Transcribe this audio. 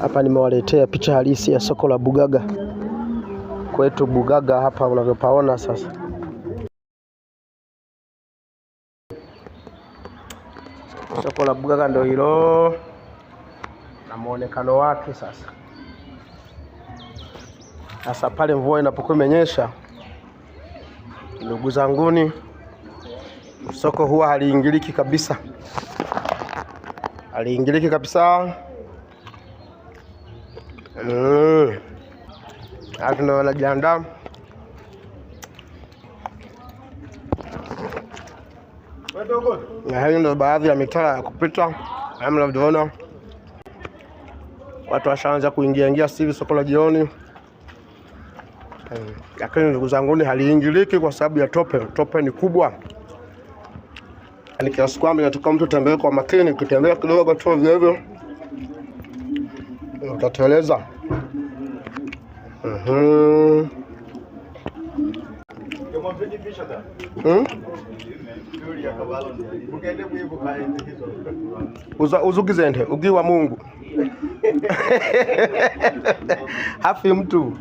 Hapa nimewaletea picha halisi ya soko la Bugaga. Kwetu Bugaga hapa unavyopaona sasa. Soko la Bugaga ndio hilo na muonekano wake sasa. Sasa pale mvua inapokuwa imenyesha, ndugu zanguni, soko huwa haliingiliki kabisa. Haliingiliki kabisa. Hata ndio wanajiandaa. Na hiyo ndio baadhi ya mitaa ya kupita. Kama mnavyoona, watu washaanza kuingia sisi soko la jioni. Lakini ndugu zangu, haliingiliki kwa sababu ya tope. Tope ni kubwa. Yaani kiasi kwamba inatoka mtu tembee kwa makini, kutembea kidogo tu hivyo utateleza. Uzugizende ugiwa Mungu. Hafi mtu.